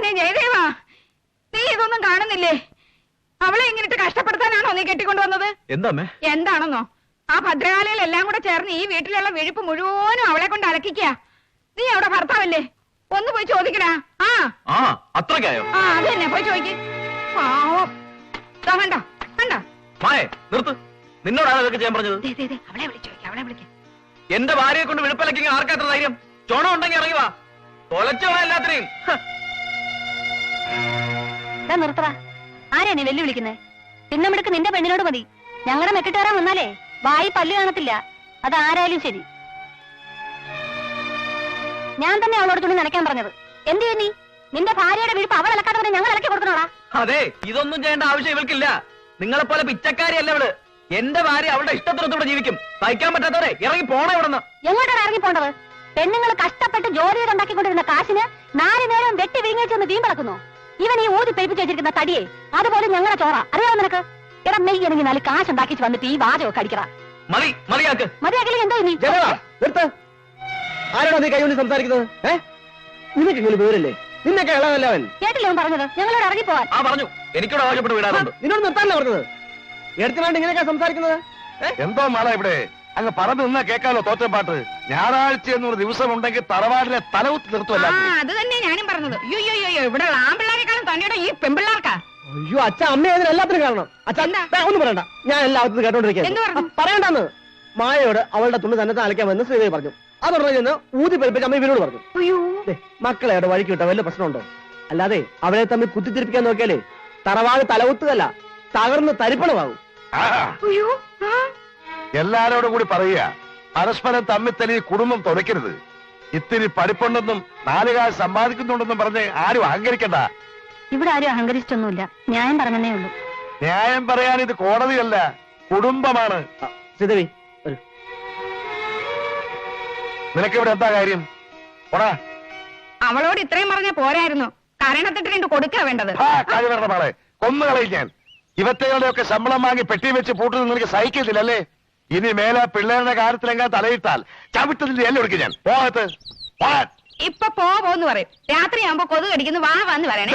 മോനെ ജയദേവാ, നീ ഇതൊന്നും കാണുന്നില്ലേ? അവളെ ഇങ്ങനിട്ട് കഷ്ടപ്പെടുത്താനാണോ നീ കെട്ടിക്കൊണ്ടുവന്നത്? എന്താണെന്നോ, ആ ഭദ്രകാളികൾ എല്ലാം കൂടെ ചേർന്ന് ഈ വീട്ടിലുള്ള വിഴുപ്പ് മുഴുവനും അവളെ കൊണ്ട് അലക്കിക്കുക. നീ അവിടെ ഭർത്താവല്ലേ, ഒന്ന് പോയി ചോദിക്കടാ. അത്രക്കായോ? അത് തന്നെ, പോയി ചോദിക്ക്. പാവം. കണ്ടോ കണ്ടോ? നിർത്ത്. നിന്നോടാണ് ഇതൊക്കെ ചെയ്യാൻ പറഞ്ഞത്? അവളെ വിളിച്ചോദിക്ക, അവളെ വിളിക്ക. എന്റെ ഭാര്യയെ കൊണ്ട് വിഴുപ്പലക്കി ആർക്കാത്ര ധൈര്യം? ചോണം ഉണ്ടെങ്കിൽ ഇറങ്ങി വാ, തൊലച്ചോളാം എല്ലാത്തിനെയും. നിർത്തറ. ആരാ നീ വെല്ലുവിളിക്കുന്നേ? പിന്നമിടുക്ക് നിന്റെ പെണ്ണിനോട് മതി. ഞങ്ങളുടെ മെക്കിട്ടേറാൻ വന്നാലേ വായി പല്ല് കാണത്തില്ല. അതാരായാലും ശരി. ഞാൻ തന്നെ അവളോട് തുണി നനയ്ക്കാൻ പറഞ്ഞത്. എന്ത് നീ? നിന്റെ ഭാര്യയുടെ വിഴുപ്പ് അവൾ ഇളക്കാതെ പറഞ്ഞ് ഞങ്ങൾ ഇളക്കി കൊടുക്കണോടാ? അതെ, ഇതൊന്നും ചെയ്യേണ്ട ആവശ്യം ഇവൾക്കില്ല. നിങ്ങളെപ്പോലെ പിച്ചക്കാരിയല്ല ഇവള്. എന്റെ ഭാര്യ അവളുടെ ഇഷ്ടത്തിനൊത്തുകൂടെ ജീവിക്കും. സഹിക്കാൻ പറ്റാത്തവരെ ഇറങ്ങി പോണേ ഇവിടുന്ന്. എങ്ങോട്ടാണ് ഇറങ്ങി പോണ്ടത്? പെണ്ണുങ്ങൾ കഷ്ടപ്പെട്ട് ജോലി ചെയ്തുണ്ടാക്കിക്കൊണ്ടിരുന്ന കാശിന് 4 നേരം വെട്ടി വിഴുങ്ങിച്ചെന്ന് വീമ്പളക്കുന്നു. ഇവൻ ഈ ഊതി പെരുപ്പിച്ച് വെച്ചിരിക്കുന്ന തടിയെ അതുപോലെ ഞങ്ങളുടെ ചോറ. അറിയാമോ നിനക്ക്? ഇടം മെയ്യണെങ്കിൽ 4 കാശ് ഉണ്ടാക്കിച്ച് വന്നിട്ട് ഈ വാചകം കടിക്കറ. മതിയാക്കില്ല. എന്തോ നീ ആരോടാ നീ കൈകൊണ്ട് സംസാരിക്കുന്നത്? നിനക്ക് ഇങ്ങനെ പേരല്ലേ? നിന്നൊക്കെ ഇളവല്ല അവൻ. കേട്ടില്ലേ അവൻ പറഞ്ഞത്? ഞങ്ങളോട് ഇറങ്ങിപ്പോവാൻ. പറഞ്ഞു. എനിക്കൂടെ ആവശ്യപ്പെട്ട് വിടാറുണ്ട്. നിന്നോട് നിർത്താനല്ല പറഞ്ഞത്. എടുത്തിനാണ്ട് ഇങ്ങനെയൊക്കെ സംസാരിക്കുന്നത്? എന്തോ മാള ഇവിടെ അങ്ങ് പറഞ്ഞു നിന്നാ കേൾക്കാലോ തോറ്റപ്പാട്ട്. ഞായറാഴ്ച എന്നൊരു ദിവസം ഉണ്ടെങ്കിൽ തറവാടിലെ തലകുത്തി നിർത്തുമല്ല. അത് തന്നെ ഞാനും പറഞ്ഞത്. അയ്യോ, ഇവിടെ ആമ്പിള്ളാരെക്കാളും തന്നെയുടെ ഈ പെമ്പിള്ളാർക്കാ. അയ്യോ അച്ഛ, അമ്മ അതിന് എല്ലാത്തിനും കാരണം. അച്ഛൻ ഒന്നും പറയണ്ട, ഞാൻ എല്ലാത്തിനും കേട്ടോണ്ടിരിക്കുക. പറയണ്ടെന്ന് മായയോട് അവളുടെ തുണി തന്നെ അലക്കാൻ വന്ന് ശ്രീദേവി പറഞ്ഞു. അതോടെ ചെന്ന് ഊതി പെരുപ്പിച്ച് അമ്മ ഇവരോട് പറഞ്ഞു. മക്കളെ അവിടെ വഴിക്ക് വിട്ട വല്ല പ്രശ്നമുണ്ടോ? അല്ലാതെ അവരെ തമ്മിൽ കുത്തിത്തിരിപ്പിക്കാൻ നോക്കിയാലേ തറവാട് തലകുത്തുകല്ല, തകർന്ന് തരിപ്പണമാകും. എല്ലാരോടും കൂടി പറയുക, പരസ്പരം തമ്മിൽ കുടുംബം തുറയ്ക്കരുത്. ഇത്തിരി പഠിപ്പുണ്ടെന്നും 4 കാശ് സമ്പാദിക്കുന്നുണ്ടെന്നും പറഞ്ഞ് ആരും അഹങ്കരിക്കണ്ട. ഇവിടെ ആരും അഹങ്കരിച്ചൊന്നുമില്ല. ന്യായം പറഞ്ഞതേ ഉള്ളൂ. ന്യായം പറയാൻ ഇത് കോടതിയല്ല, കുടുംബമാണ്. ശ്രീദേവി, നിനക്കിവിടെ എന്താ കാര്യം? അവളോട് ഇത്രയും പറഞ്ഞ പോരായിരുന്നു. കരണത്തിട്ട് 2 കൊടുക്കുക വേണ്ടത്. കഴിവേണ്ട മാളെ, കൊന്നുകളയും ഞാൻ. ഇവറ്റകളുടെയൊക്കെ ശമ്പളം വാങ്ങി പെട്ടി വെച്ച് പൂട്ടുന്നത് നിനക്ക് സഹിക്കത്തില്ലല്ലേ? ഇനി മേലെ പിള്ളേരുടെ കാര്യത്തിലെങ്ങാൻ തലയിട്ടാൽ ചവിട്ടതിന്റെ എല്ലാം എടുക്കും ഞാൻ. ഇപ്പൊ പോന്ന് പറയും. രാത്രിയാകുമ്പോ കൊതു കടിക്കുന്നു, വാ വന്ന് പറയണേ.